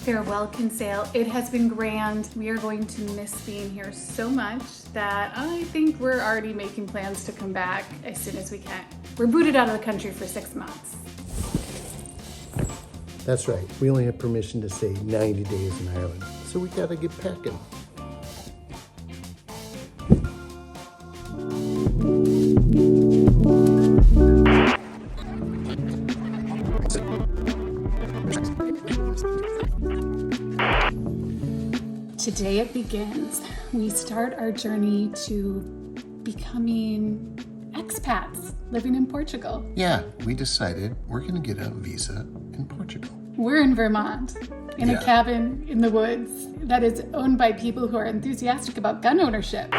Farewell, Kinsale. It has been grand. We are going to miss being here so much that I think we're already making plans to come back as soon as we can. We're booted out of the country for 6 months. That's right. We only have permission to stay 90 days in Ireland, so we gotta get packing. Today it begins. We start our journey to becoming expats living in Portugal. Yeah, we decided we're gonna get a visa in Portugal. We're in Vermont, in a cabin in the woods that is owned by people who are enthusiastic about gun ownership.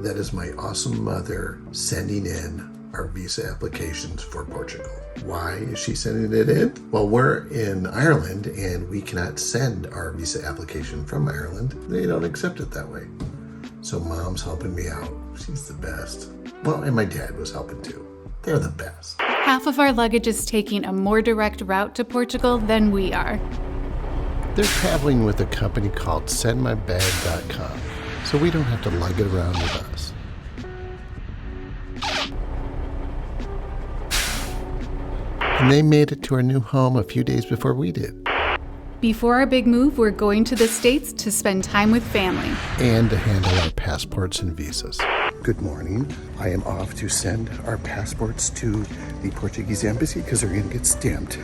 That is my awesome mother sending in our visa applications for Portugal. Why is she sending it in? Well, we're in Ireland and we cannot send our visa application from Ireland. They don't accept it that way. So Mom's helping me out. She's the best. Well, and my dad was helping too. They're the best. Half of our luggage is taking a more direct route to Portugal than we are. They're traveling with a company called sendmybag.com, so we don't have to lug it around with us. And they made it to our new home a few days before we did. Before our big move, we're going to the States to spend time with family. And to handle our passports and visas. Good morning. I am off to send our passports to the Portuguese embassy because they're going to get stamped.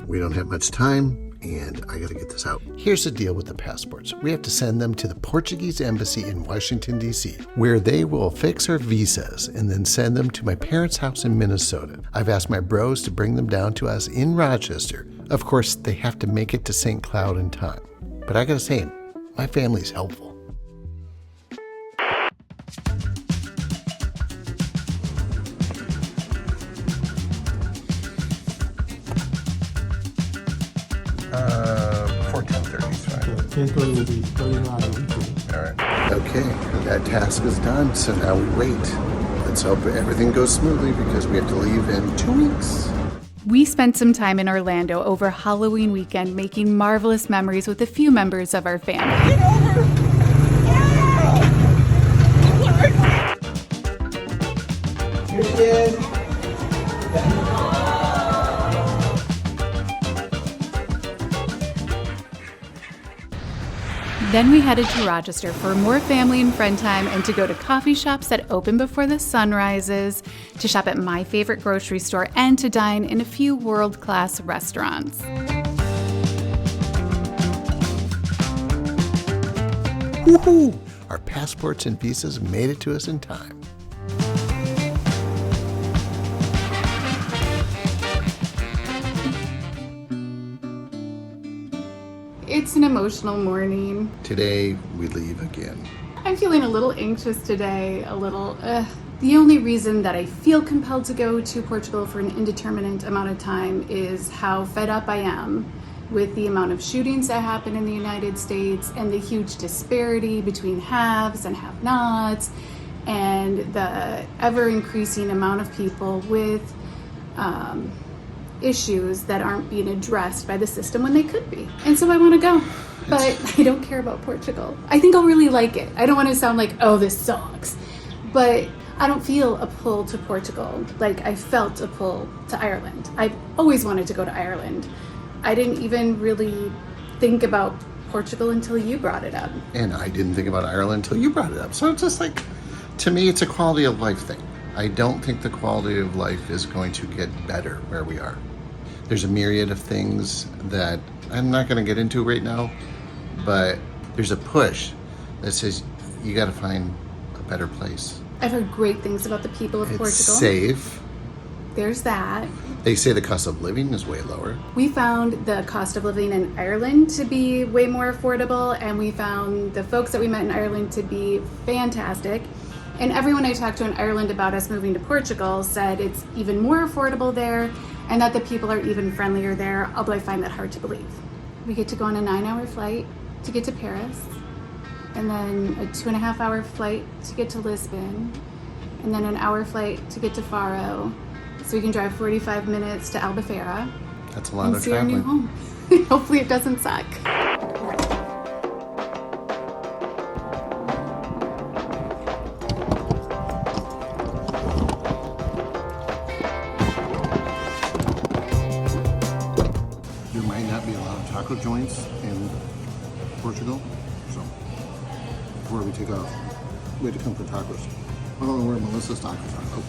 We don't have much time, and I got to get this out. Here's the deal with the passports. We have to send them to the Portuguese embassy in Washington, D.C., where they will fix our visas and then send them to my parents' house in Minnesota. I've asked my bros to bring them down to us in Rochester. Of course, they have to make it to St. Cloud in time. But I got to say, my family's helpful. Before 10:30 is fine. 10:20 will be going on. All right. Okay, that task is done, so now we wait. Let's hope everything goes smoothly because we have to leave in 2 weeks. We spent some time in Orlando over Halloween weekend making marvelous memories with a few members of our family. Here she is. Then we headed to Rochester for more family and friend time and to go to coffee shops that open before the sun rises, to shop at my favorite grocery store, and to dine in a few world-class restaurants. Woohoo! Our passports and visas made it to us in time. It's an emotional morning. Today, we leave again. I'm feeling a little anxious today, The only reason that I feel compelled to go to Portugal for an indeterminate amount of time is how fed up I am with the amount of shootings that happen in the United States and the huge disparity between haves and have-nots and the ever-increasing amount of people with issues that aren't being addressed by the system when they could be. And so I want to go, but I don't care about Portugal. I think I'll really like it. I don't want to sound like, oh, this sucks, but I don't feel a pull to Portugal like I felt a pull to Ireland. I've always wanted to go to Ireland. I didn't even really think about Portugal until you brought it up. And I didn't think about Ireland until you brought it up. So it's just like, to me, it's a quality of life thing. I don't think the quality of life is going to get better where we are. There's a myriad of things that I'm not going to get into right now, but there's a push that says you got to find a better place. I've heard great things about the people of Portugal. It's safe. There's that. They say the cost of living is way lower. We found the cost of living in Ireland to be way more affordable, and we found the folks that we met in Ireland to be fantastic. And everyone I talked to in Ireland about us moving to Portugal said it's even more affordable there and that the people are even friendlier there, although I find that hard to believe. We get to go on a 9-hour flight to get to Paris, and then a 2.5-hour flight to get to Lisbon, and then an hour flight to get to Faro. so we can drive 45 minutes to Albufeira That's a lot and of see our new traveling. home. Hopefully it doesn't suck. There might not be a lot of taco joints in Portugal, so before we take off, we had to come for tacos. I don't know where Melissa's tacos are. Oh.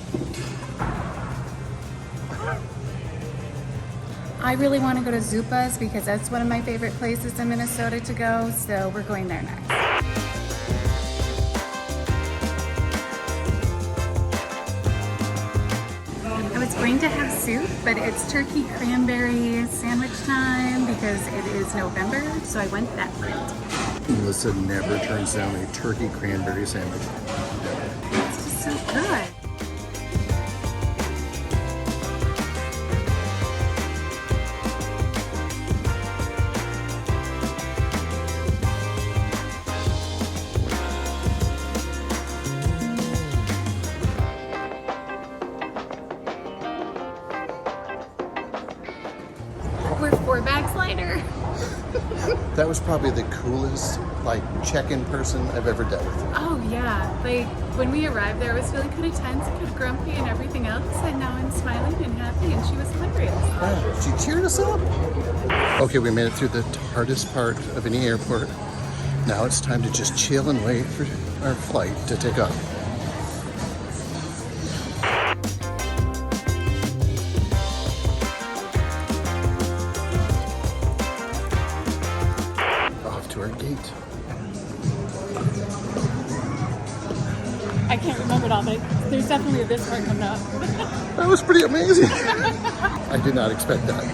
I really want to go to Zupa's because that's one of my favorite places in Minnesota to go, so we're going there next. I was going to have soup, but it's turkey cranberry sandwich time because it is November, so I went that route. Melissa never turns down a turkey cranberry sandwich. It's just so good. We're 4 bags lighter. That was probably the coolest, like, check-in person I've ever dealt with. Oh yeah, like when we arrived there, I was feeling kind of tense, kind of grumpy and everything else, and now I'm smiling and happy, and she was hilarious. Yeah, she cheered us up. Okay, we made it through the hardest part of any airport. Now it's time to just chill and wait for our flight to take off. Off to our gate. I can't remember it all, but there's definitely this part coming up. That was pretty amazing. I did not expect that.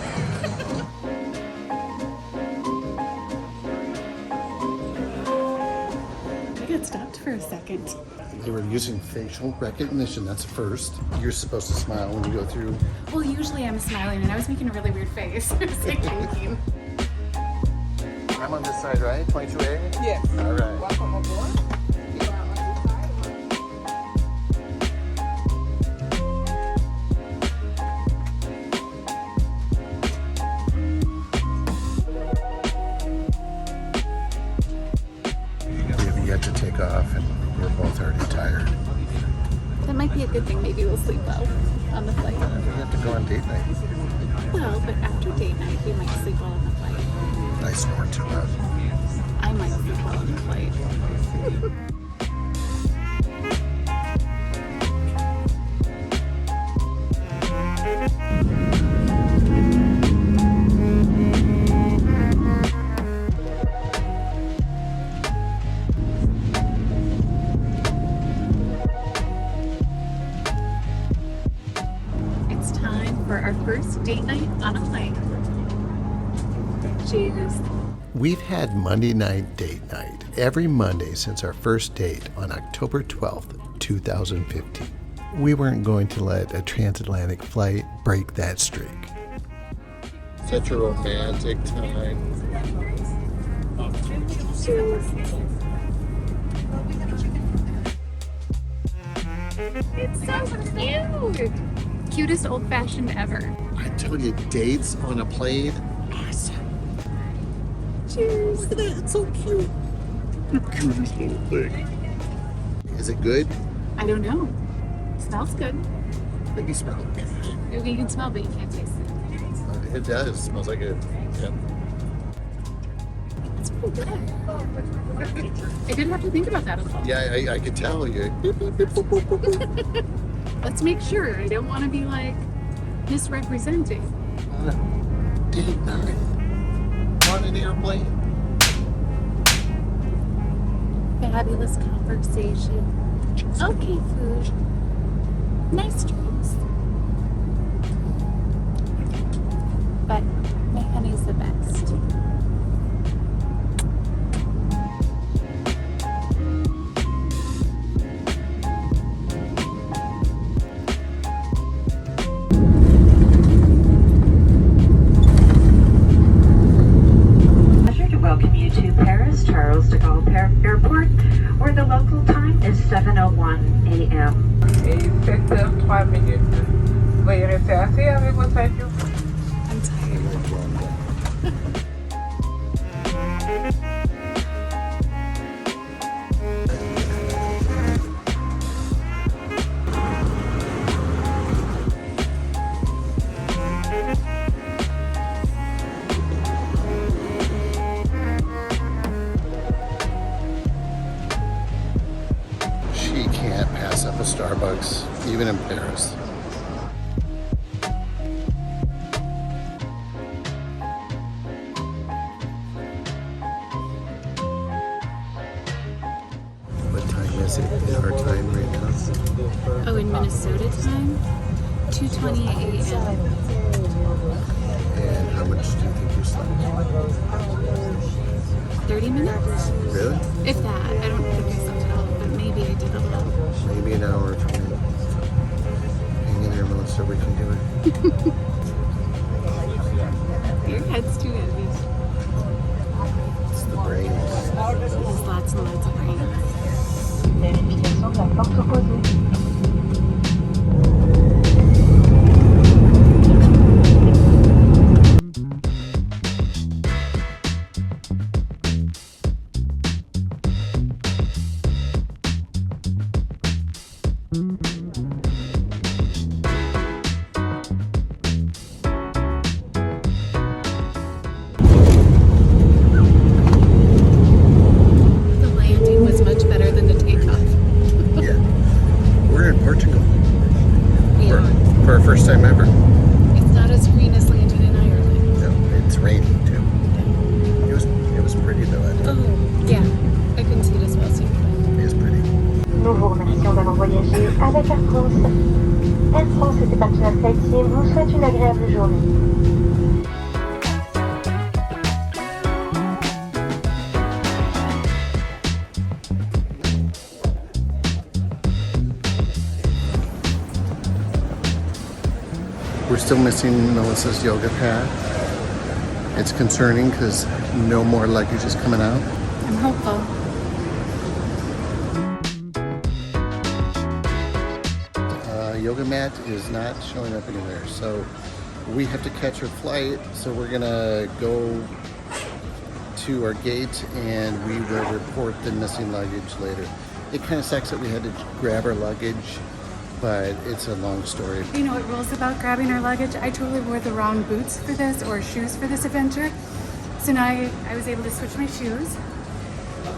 I got stopped for a second. They were using facial recognition. That's a first. You're supposed to smile when you go through. Well, usually I'm smiling, and I was making a really weird face. I was like thinking. I'm on this side, right? 22A? Yes. All right. Welcome aboard. We have yet to take off, and we're both already tired. That might be a good thing. Maybe we'll sleep well on the flight. We have to go on date night. Well, but after date night, we might sleep well on the flight. I snore too loud. I might sleep well on the flight. It's time for our first date night on a plane. Cheers. We've had Monday night date night every Monday since our first date on October 12th, 2015. We weren't going to let a transatlantic flight break that streak. Such a romantic time. Cheers. It's so cute. Cutest old-fashioned ever. I tell you, dates on a plane, awesome. Cheers. Look at that, it's so cute. The cutest little thing. Is it good? I don't know. Smells good. Let me smell it. You can smell, but you can't taste it. It does. It smells like it. Yeah. It's pretty good. I didn't have to think about that at all. Yeah, I could tell you. Let's make sure. I don't want to be like misrepresenting. Date night on an airplane. Fabulous conversation. Okay, food. Nice drinks. But my honey's the best. Pleasure to welcome you to Paris Charles de Gaulle Airport, where the local time is 7:01 a.m. Et 7h03 Okay. I'm tired. She can't pass up a Starbucks, even in Paris. What time is it in our time right now? Oh, in Minnesota time? 2:20 a.m. And how much do you think you slept? 30 minutes? Really? If that. I don't think I slept at all, but maybe I did a little. Maybe an hour or 20. Hang in there, Melissa, we can do it. Your head's too heavy. It's the brains. There's lots and lots of rain. Vérification de la porte opposée. The landing was much better than the takeoff. Yeah. We're in Portugal Yeah. for our first time ever. It's not as green as landing in Ireland. No, it's raining too. It was pretty though. I thought. Oh, yeah. I couldn't see it as well, so It was pretty. Nous vous remercions d'avoir voyagé avec Air France. Air France et ses partenaires qualifiés vous souhaitent une agréable journée. We're still missing Melissa's yoga pad. It's concerning because no more luggage is coming out. I'm hopeful. Yoga mat is not showing up anywhere, so we have to catch her flight. So we're gonna go to our gate and we will report the missing luggage later. It kind of sucks that we had to grab our luggage, but it's a long story. You know what rules about grabbing our luggage? I totally wore the wrong boots for this or shoes for this adventure. So now I was able to switch my shoes.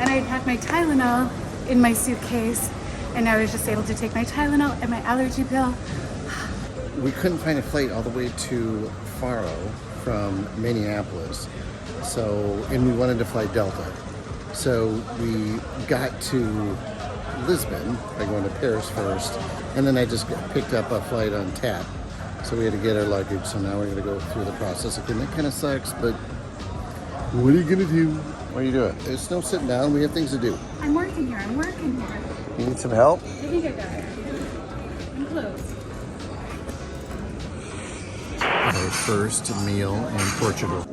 And I packed my Tylenol in my suitcase. And I was just able to take my Tylenol and my allergy pill. We couldn't find a flight all the way to Faro from Minneapolis. And we wanted to fly Delta. So we got to Lisbon by going to Paris first. And then I just picked up a flight on tap. So we had to get our luggage. So now we're going to go through the process again. That kind of sucks, but what are you going to do? What are you doing? There's no sitting down. We have things to do. I'm working here. You need some help? I think I got it. I'm close. Our first meal in Portugal.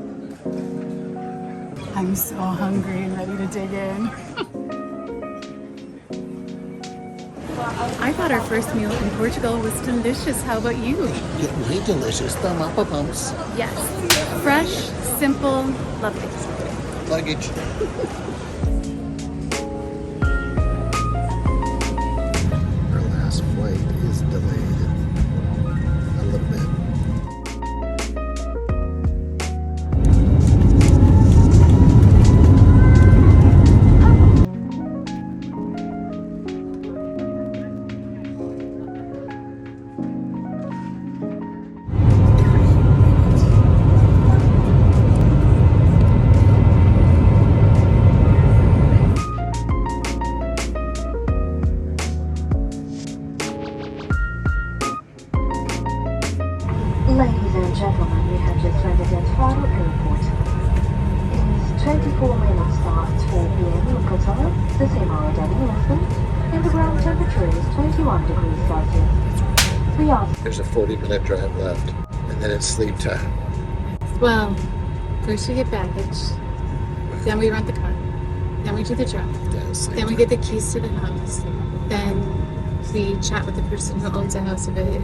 I'm so hungry and ready to dig in. I thought our first meal in Portugal was delicious. How about you? Yeah, way delicious. Thumb up bumps. Yes. Fresh, simple, lovely. Luggage. Our last flight is delayed a little bit. Ladies and gentlemen, we have just landed at Faro Airport. It is 24 minutes past 4 p.m. local time, the same hour than in Lisbon, and the ground temperature is 21 degrees Celsius. We are There's a 40-minute drive left, and then it's sleep time. Well, first we get baggage, then we rent the car, then we do the drive, then we get the keys to the house, then we chat with the person who owns the house of it,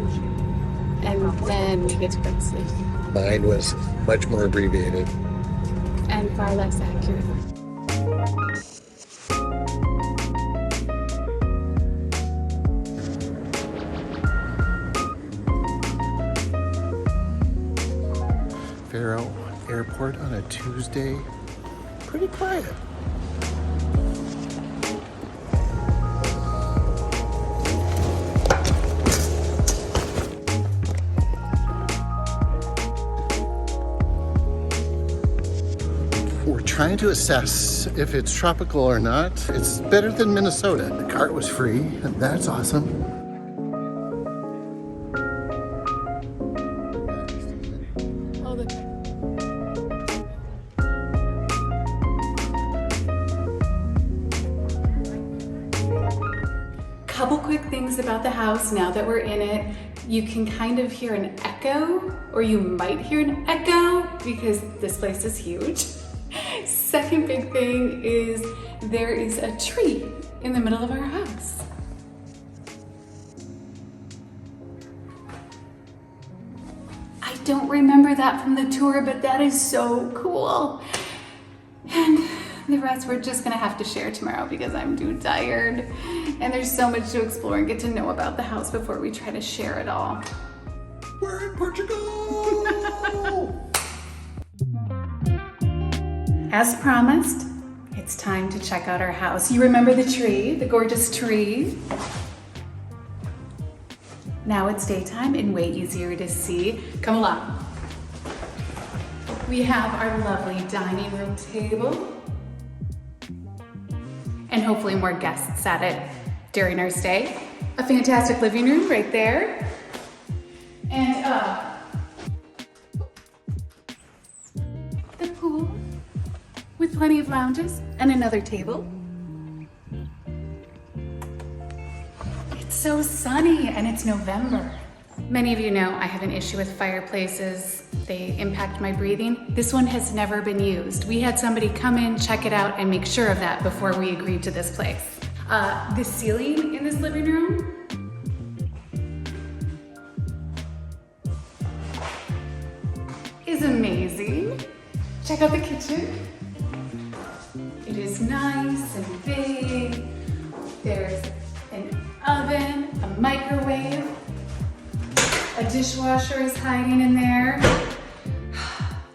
and then we get to go to sleep. Mine was much more abbreviated. And far less accurate. Faro Airport on a Tuesday, pretty quiet. We're trying to assess if it's tropical or not. It's better than Minnesota. The cart was free, and that's awesome. Couple quick things about the house now that we're in it. You can kind of hear an echo, or you might hear an echo because this place is huge. Second big thing is there is a tree in the middle of our house. I don't remember that from the tour, but that is so cool. And the rest we're just gonna have to share tomorrow because I'm too tired. And there's so much to explore and get to know about the house before we try to share it all. We're in Portugal! As promised, it's time to check out our house. You remember the tree, the gorgeous tree? Now it's daytime and way easier to see. Come along. We have our lovely dining room table. And hopefully more guests at it during our stay. A fantastic living room right there. And the pool with plenty of lounges and another table. It's so sunny and it's November. Many of you know I have an issue with fireplaces. They impact my breathing. This one has never been used. We had somebody come in, check it out, and make sure of that before we agreed to this place. The ceiling in this living room is amazing. Check out the kitchen. It is nice and big. There's an oven, a microwave, a dishwasher is hiding in there.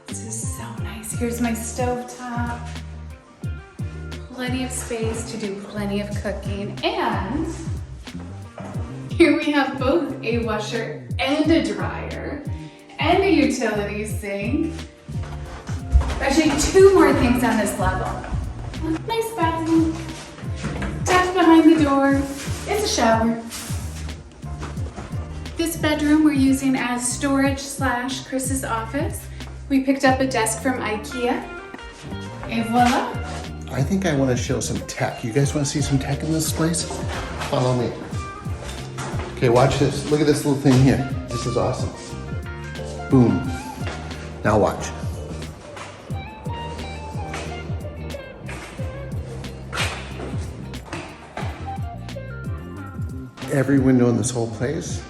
This is so nice. Here's my stovetop. Plenty of space to do plenty of cooking. And here we have both a washer and a dryer and a utility sink. Actually, two more things on this level. Nice bathroom. Tucked behind the door is a shower. This bedroom we're using as storage / Chris's office. We picked up a desk from IKEA. Et voila. I think I want to show some tech. You guys want to see some tech in this place? Follow me. Okay, watch this. Look at this little thing here. This is awesome. Boom. Now watch. Every window in this whole place.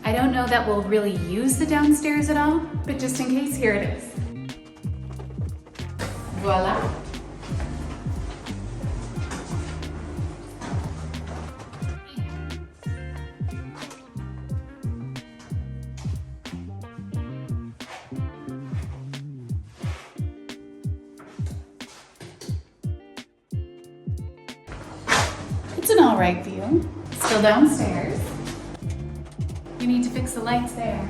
I don't know that we'll really use the downstairs at all, but just in case, here it is. Voila. It's an all right view. Still downstairs. You need to fix the lights there.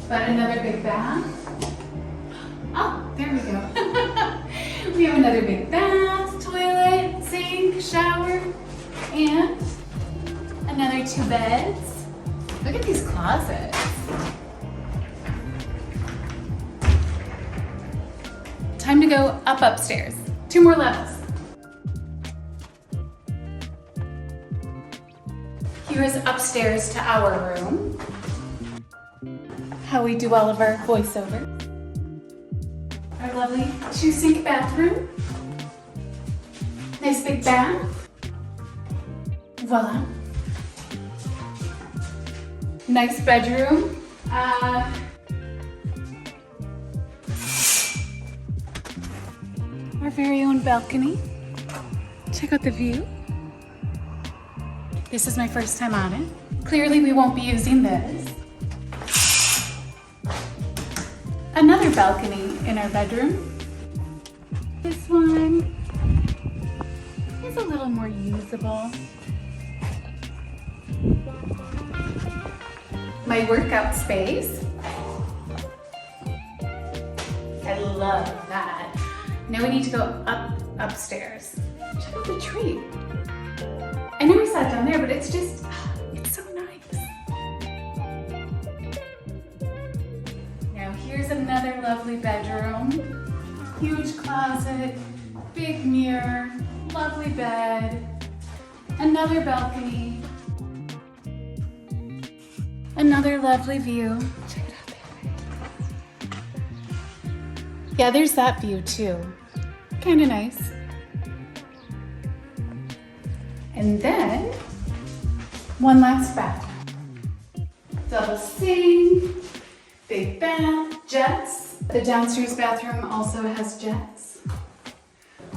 But another big bath. Oh, there we go. We have another big bath, toilet, sink, shower, and another 2 beds. Look at these closets. Time to go upstairs. 2 more levels. Here's upstairs to our room. How we do all of our voiceover. Our lovely 2-sink bathroom. Nice big bath. Voila. Nice bedroom. Our very own balcony. Check out the view. This is my first time on it. Clearly we won't be using this. Another balcony in our bedroom. This one is a little more usable. My workout space. I love that. Now we need to go upstairs. Check out the tree. I know we sat down there, but it's just, it's so nice. Now here's another lovely bedroom. Huge closet, big mirror, lovely bed, another balcony, another lovely view. Check it out there. Yeah, there's that view too. Kind of nice. And then, one last bath. Double sink, big bath, jets. The downstairs bathroom also has jets.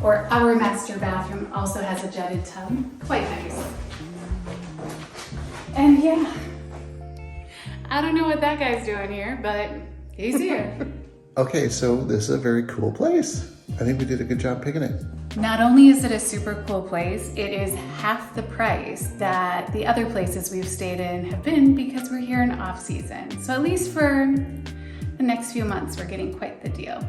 Or our master bathroom also has a jetted tub. Quite nice. And yeah, I don't know what that guy's doing here, but he's here. Okay, so this is a very cool place. I think we did a good job picking it. Not only is it a super cool place, it is half the price that the other places we've stayed in have been because we're here in off season. So at least for the next few months, we're getting quite the deal.